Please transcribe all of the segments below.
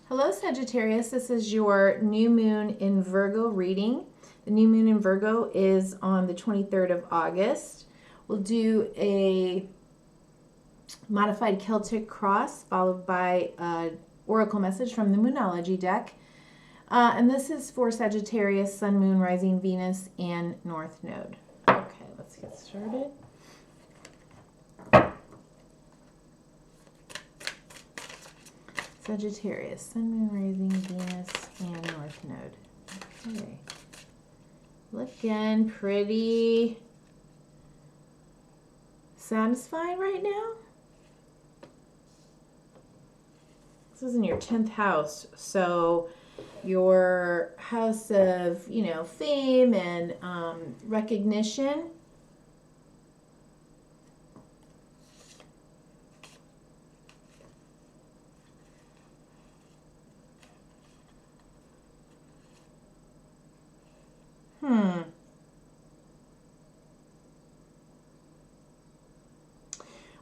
Hello, Sagittarius. This is your new moon in Virgo reading. The new moon in Virgo is on the 23rd of August. We'll do a modified Celtic cross followed by an oracle message from the Moonology deck. And this is for Sagittarius, Sun, Moon, Rising, Venus, and North Node. Okay, let's get started. Sagittarius, Sun, Moon, Rising, Venus, and North Node. Okay. Looking pretty satisfied right now. This is in your 10th house, so your house of, fame and recognition.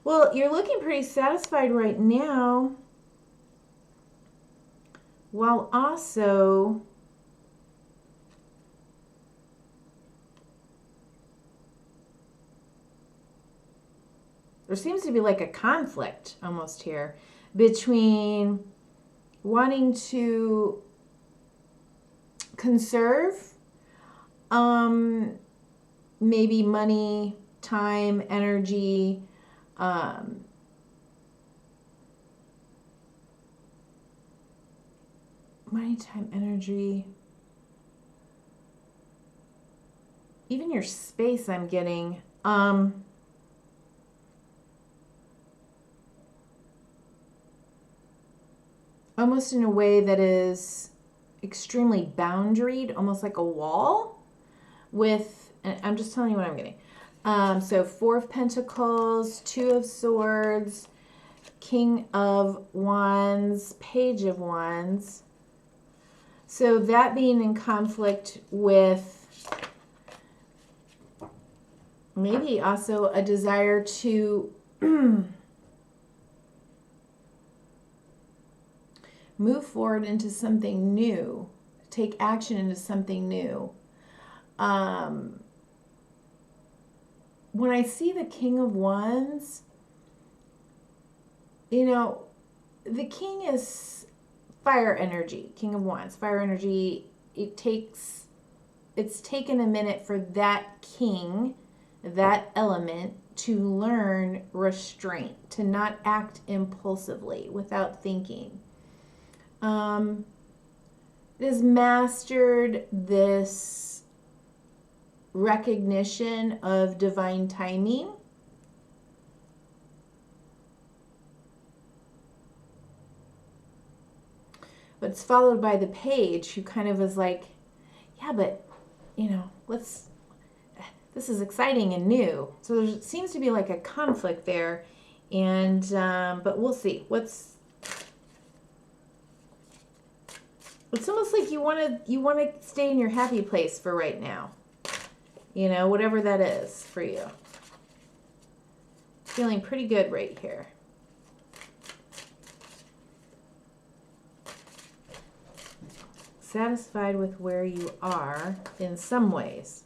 Well, you're looking pretty satisfied right now, while also there seems to be like a conflict almost here between wanting to conserve maybe money, time, energy, money, time, energy, even your space I'm getting. Almost in a way that is extremely boundaried, almost like a wall with, and I'm just telling you what I'm getting. So 4 of Pentacles, 2 of Swords, King of Wands, Page of Wands. So that being in conflict with maybe also a desire to move forward into something new, take action into something new. When I see the King of Wands, the King is fire energy, King of Wands, fire energy. It's taken a minute for that king, that element, to learn restraint, to not act impulsively without thinking. It has mastered this recognition of divine timing. But it's followed by the Page, who kind of is like, yeah, but, this is exciting and new. So there seems to be like a conflict there. And, but we'll see. It's almost like you want to stay in your happy place for right now. Whatever that is for you. Feeling pretty good right here. Satisfied with where you are in some ways.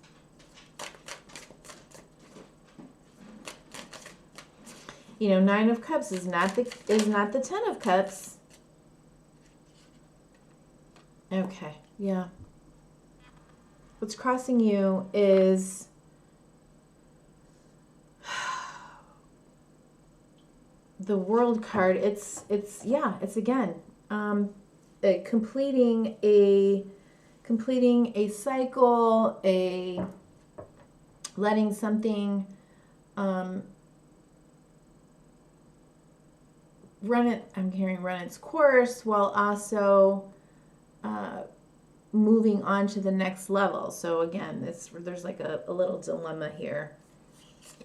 Nine of Cups is not the 10 of Cups. Okay, yeah. What's crossing you is the World card. It's again completing a cycle, letting something run its course, while also moving on to the next level. So again, there's like a little dilemma here.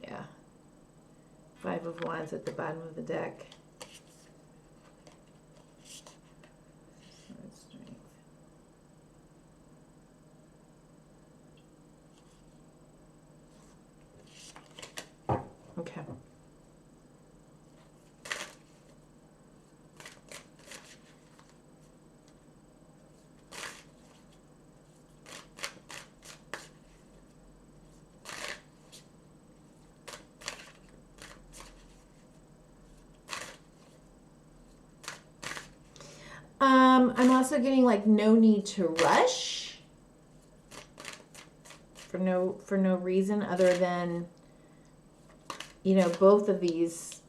Yeah. 5 of Wands at the bottom of the deck. Okay. I'm also getting like no need to rush for no reason other than, you know, both of these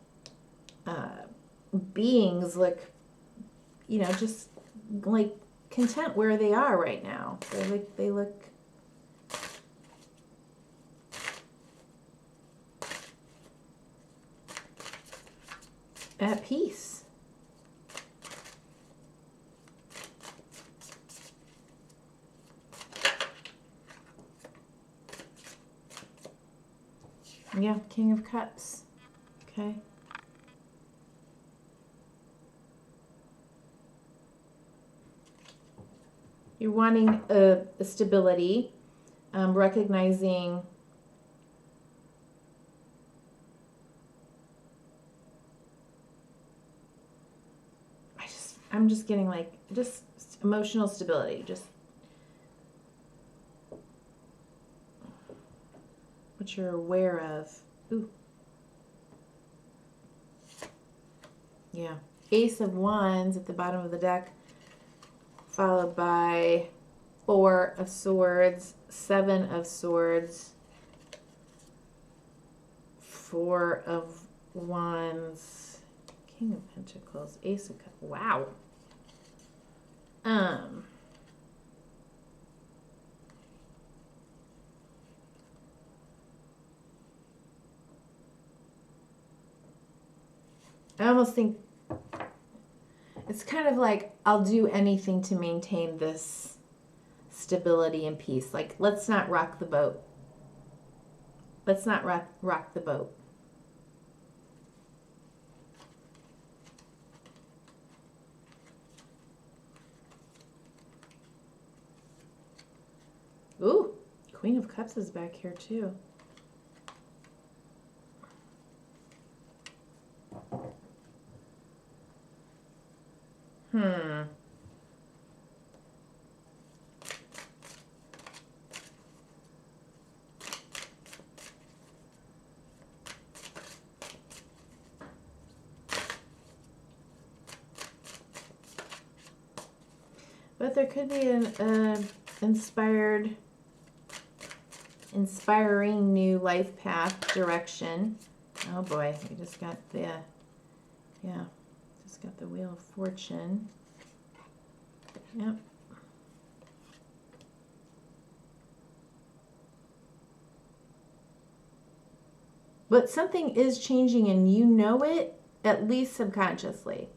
beings look, you know, just like content where they are right now. They look at peace. Yeah, King of Cups. Okay. You're wanting a stability, recognizing I'm just getting like just emotional stability, just what you're aware of. Ooh. Yeah. Ace of Wands at the bottom of the deck, followed by 4 of Swords, 7 of Swords, 4 of Wands, King of Pentacles, Ace of Cups. Wow. I almost think it's kind of like I'll do anything to maintain this stability and peace. Like, let's not rock the boat. Let's not rock the boat. Ooh, Queen of Cups is back here too. But there could be an inspiring new life path direction. Oh boy, we just got the, just got the Wheel of Fortune. Yep. But something is changing and you know it, at least subconsciously.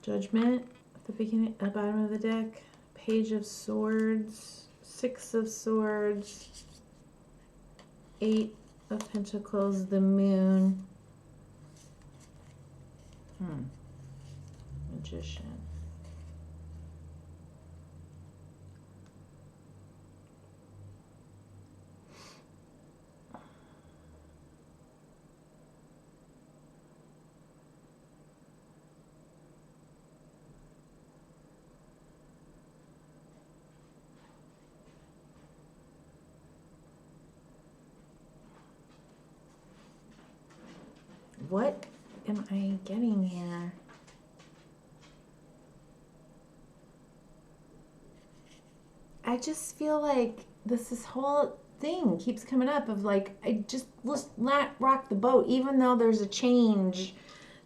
Judgment at the beginning, at the bottom of the deck. Page of Swords, 6 of Swords, 8 of Pentacles, the Moon. Magician. What am I getting here? I just feel like this whole thing keeps coming up of like, let's not rock the boat, even though there's a change,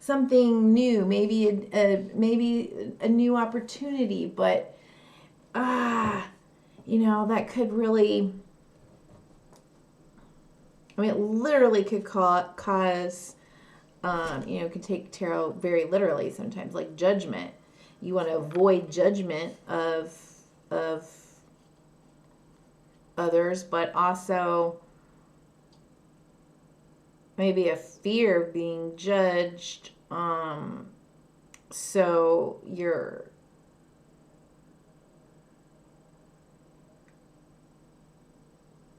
something new, maybe a new opportunity, but you know, that could really, I mean, it literally could cause, you know, could take tarot very literally sometimes, like judgment. You want to avoid judgment of others, but also maybe a fear of being judged. So you're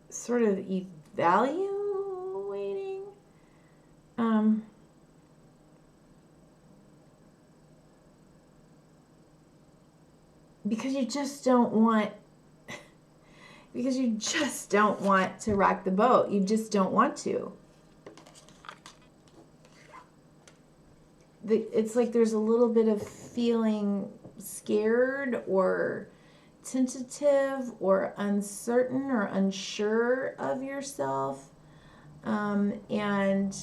sort of evaluating. Because you just don't want because you just don't want to rock the boat. You just don't want to. It's like there's a little bit of feeling scared or tentative or uncertain or unsure of yourself. And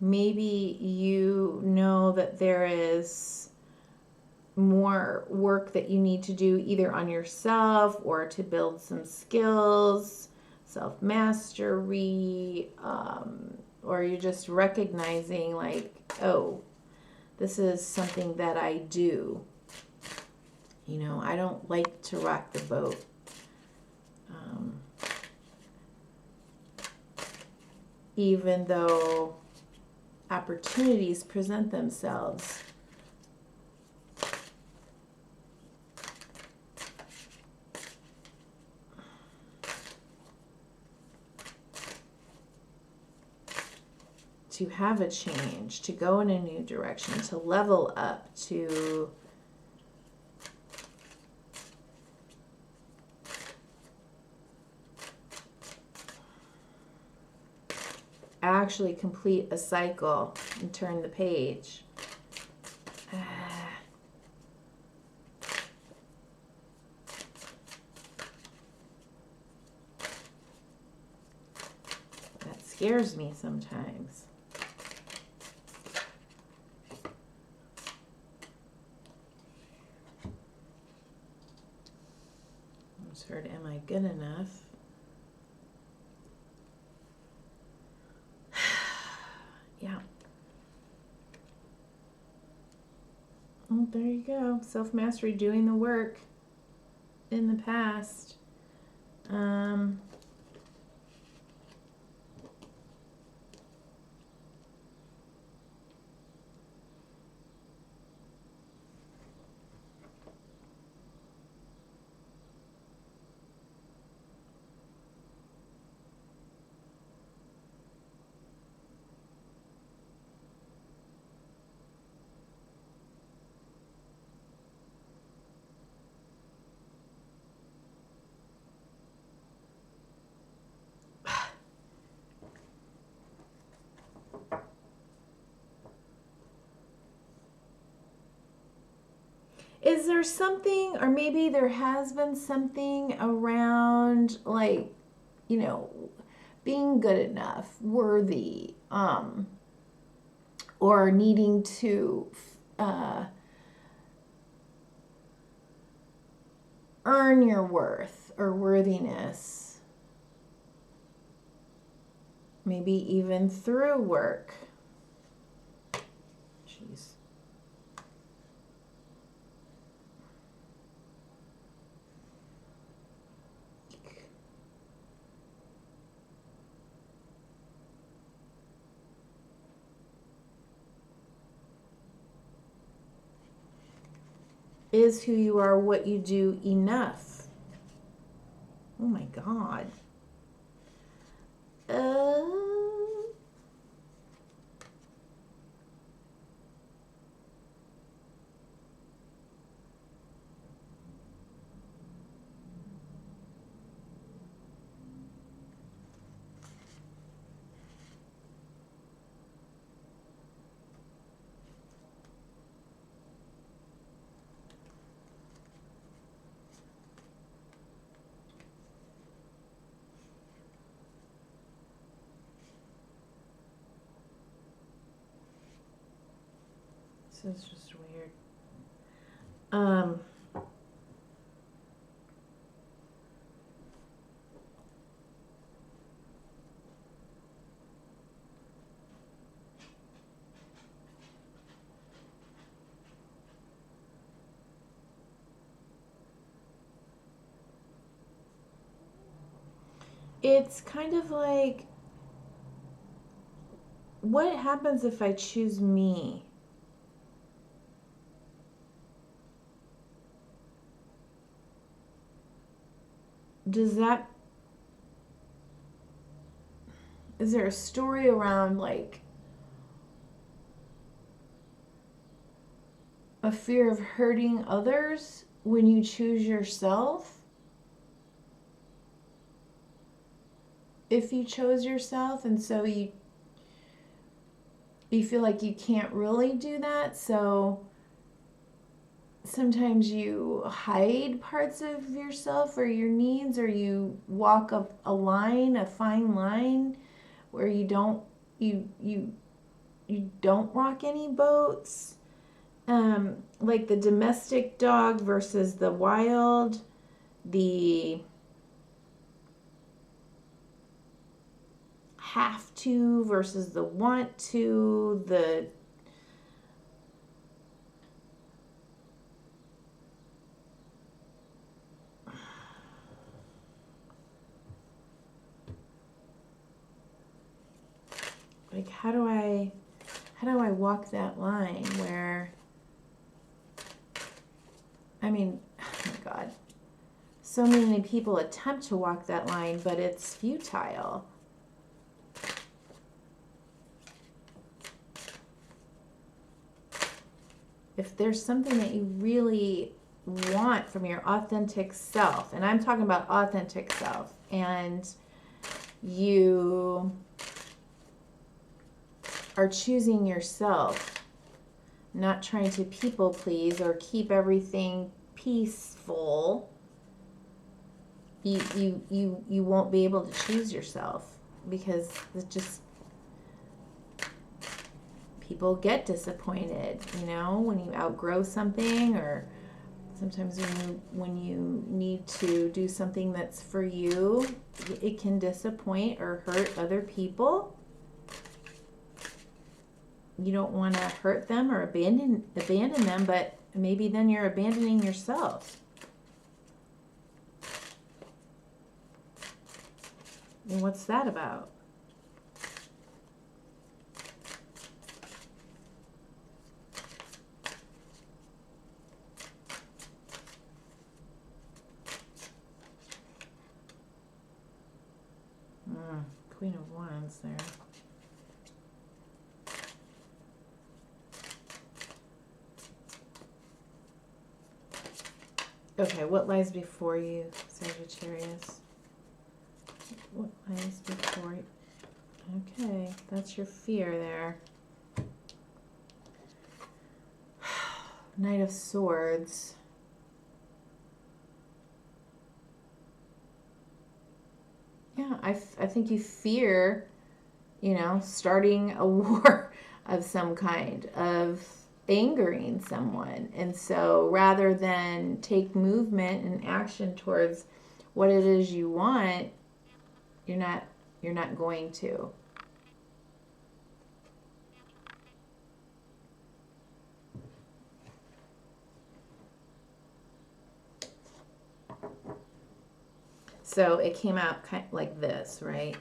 maybe you know that there is more work that you need to do either on yourself or to build some skills, self-mastery, or you're just recognizing like, oh, this is something that I do. You know, I don't like to rock the boat. Even though opportunities present themselves. To have a change, to go in a new direction, to level up, to actually complete a cycle and turn the page. That scares me sometimes. I just heard, am I good enough? Yeah. Oh, there you go. Self-mastery, doing the work in the past. Is there something, or maybe there has been something around, like, you know, being good enough, worthy, or needing to earn your worth or worthiness, maybe even through work. Jeez. Is who you are what you do enough? Oh my God. This is just weird. It's kind of like, what happens if I choose me? Does that is there a story around like a fear of hurting others when you choose yourself? If you chose yourself, and so you feel like you can't really do that, so sometimes you hide parts of yourself or your needs, or you walk up a line, a fine line, where you don't you don't rock any boats. Like the domestic dog versus the wild, the have to versus the want to, the like how do I walk that line where, I mean, oh my God, so many people attempt to walk that line, but it's futile. If there's something that you really want from your authentic self, and I'm talking about authentic self, and you are choosing yourself, not trying to people please or keep everything peaceful, you won't be able to choose yourself, because it's just, people get disappointed, you know, when you outgrow something, or sometimes when you need to do something that's for you, it can disappoint or hurt other people. You don't want to hurt them or abandon them, but maybe then you're abandoning yourself. And what's that about? Queen of Wands there. Okay, what lies before you, Sagittarius? What lies before you? Okay, that's your fear there. Knight of Swords. Yeah, I think you fear, you know, starting a war of some kind, of angering someone. And so rather than take movement and action towards what it is you want, you're not going to. So it came out kind of like this, right?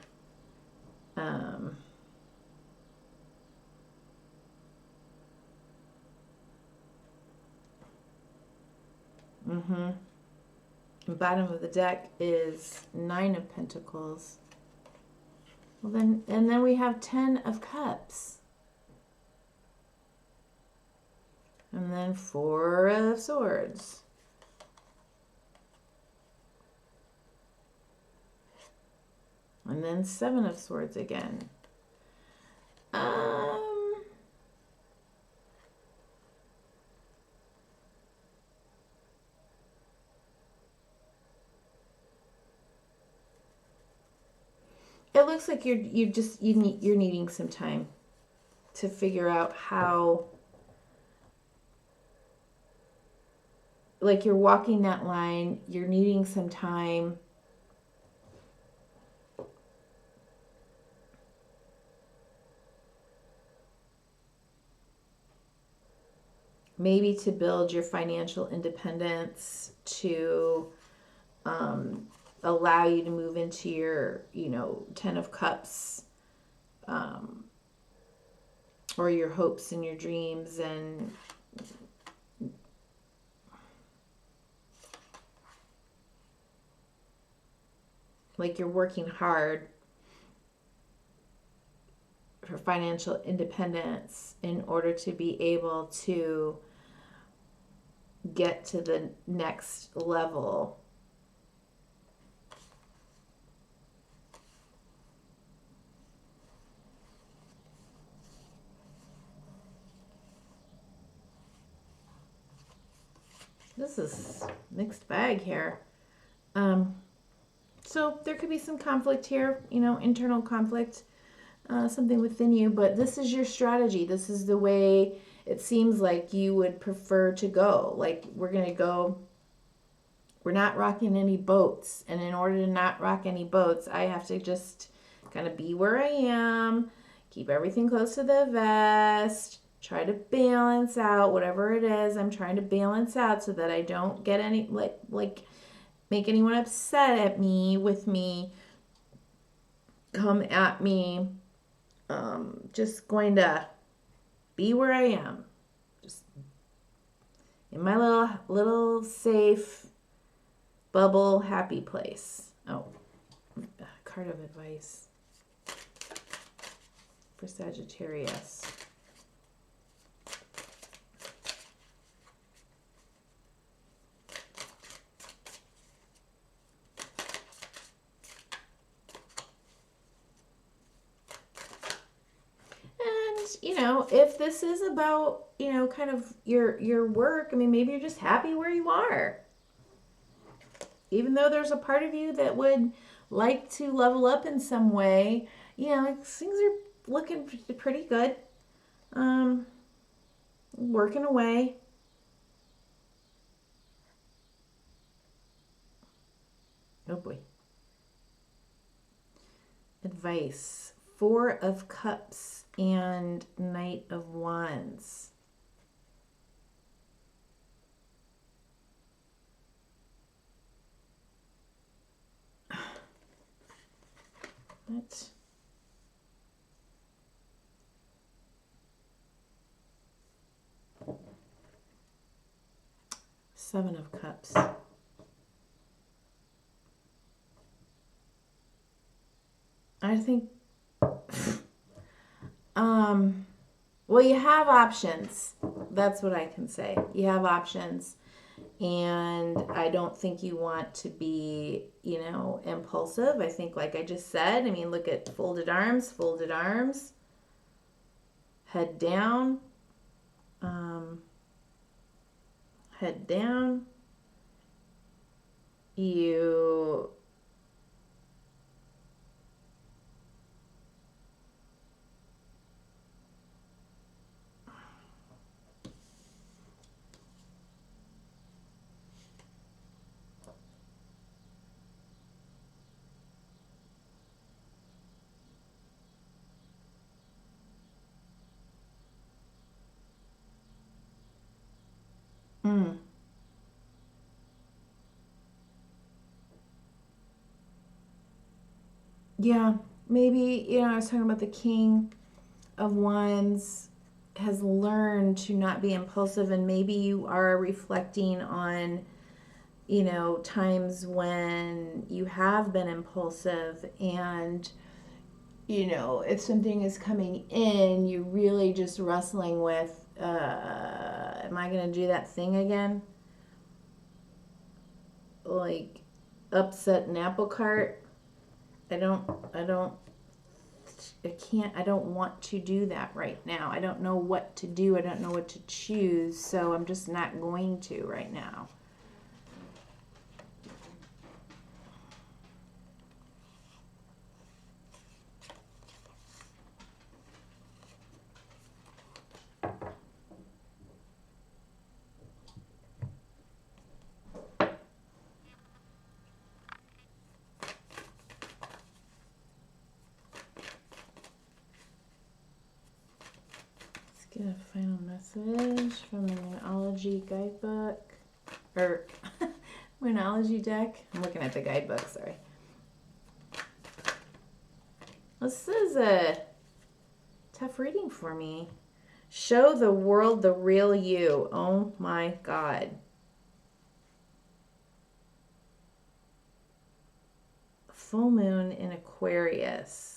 The bottom of the deck is 9 of Pentacles. Well then, and then we have 10 of Cups. And then 4 of Swords. And then 7 of Swords again. It looks like you're needing some time to figure out how, like, you're walking that line, you're needing some time maybe to build your financial independence, to allow you to move into your, 10 of Cups, or your hopes and your dreams, and like you're working hard for financial independence in order to be able to get to the next level. This is mixed bag here. So there could be some conflict here, you know, internal conflict, something within you, but this is your strategy. This is the way it seems like you would prefer to go. Like, we're not rocking any boats. And in order to not rock any boats, I have to just kind of be where I am, keep everything close to the vest, try to balance out whatever it is I'm trying to balance out so that I don't get any, like make anyone upset at me, with me, come at me. Just going to be where I am, just in my little safe bubble, happy place. Oh, card of advice for Sagittarius. You know, if this is about, you know, kind of your work, I mean, maybe you're just happy where you are. Even though there's a part of you that would like to level up in some way, you know, things are looking pretty good. Working away. Oh boy. Advice. 4 of Cups and Knight of Wands. What? Seven of Cups. I think well, you have options. That's what I can say. You have options. And I don't think you want to be, you know, impulsive. I think, like I just said, I mean, look at folded arms, head down, head down. You yeah, maybe, you know, I was talking about the King of Wands has learned to not be impulsive, and maybe you are reflecting on, you know, times when you have been impulsive, and, you know, if something is coming in, you're really just wrestling with, am I going to do that thing again? Like, upset an apple cart. I don't want to do that right now. I don't know what to do. I don't know what to choose. So I'm just not going to right now. Get a final message from the Moonology guidebook, or Moonology deck. I'm looking at the guidebook, sorry. This is a tough reading for me. Show the world the real you. Oh my God. Full moon in Aquarius.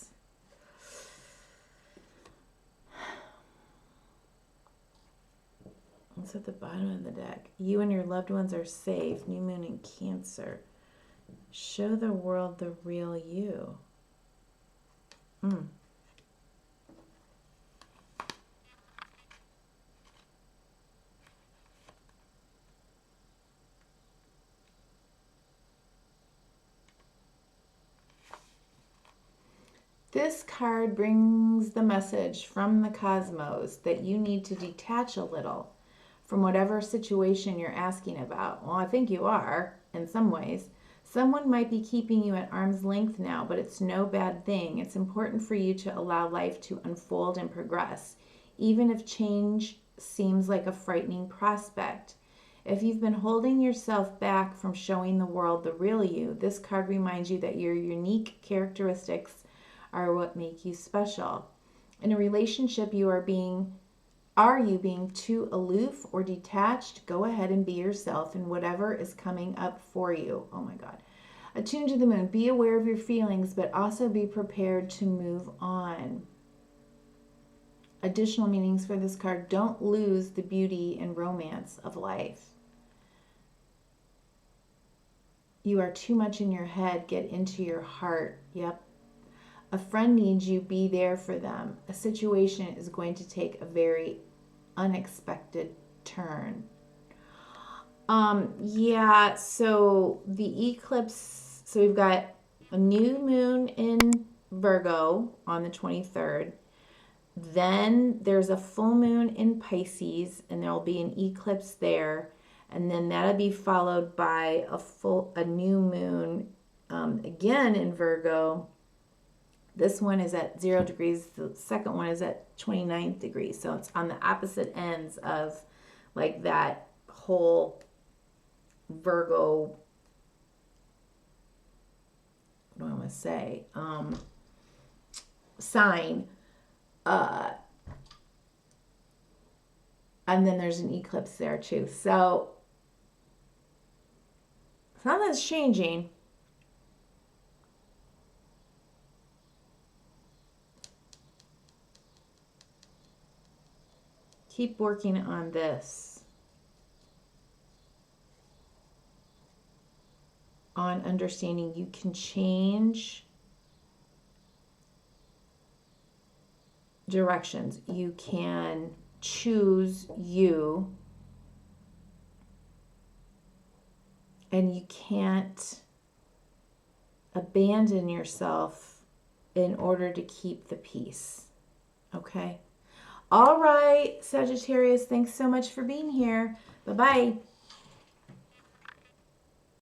What's at the bottom of the deck? You and your loved ones are safe. New moon in Cancer. Show the world the real you. This card brings the message from the cosmos that you need to detach a little from whatever situation you're asking about. Well, I think you are in some ways. Someone might be keeping you at arm's length now, but it's no bad thing. It's important for you to allow life to unfold and progress, even if change seems like a frightening prospect. If you've been holding yourself back from showing the world the real you, this card reminds you that your unique characteristics are what make you special. In a relationship, are you being too aloof or detached? Go ahead and be yourself in whatever is coming up for you. Oh my God. Attune to the moon. Be aware of your feelings, but also be prepared to move on. Additional meanings for this card. Don't lose the beauty and romance of life. You are too much in your head. Get into your heart. Yep. A friend needs you, be there for them. A situation is going to take a very unexpected turn. Yeah, so the eclipse, so we've got a new moon in Virgo on the 23rd. Then there's a full moon in Pisces, and there'll be an eclipse there. And then that'll be followed by a new moon again in Virgo. This one is at 0 degrees. The second one is at 29th degree. So it's on the opposite ends of like that whole Virgo, what do I want to say, sign. And then there's an eclipse there too. So something's changing. Keep working on this, on understanding you can change directions. You can choose you, and you can't abandon yourself in order to keep the peace. Okay? All right, Sagittarius, thanks so much for being here. Bye-bye.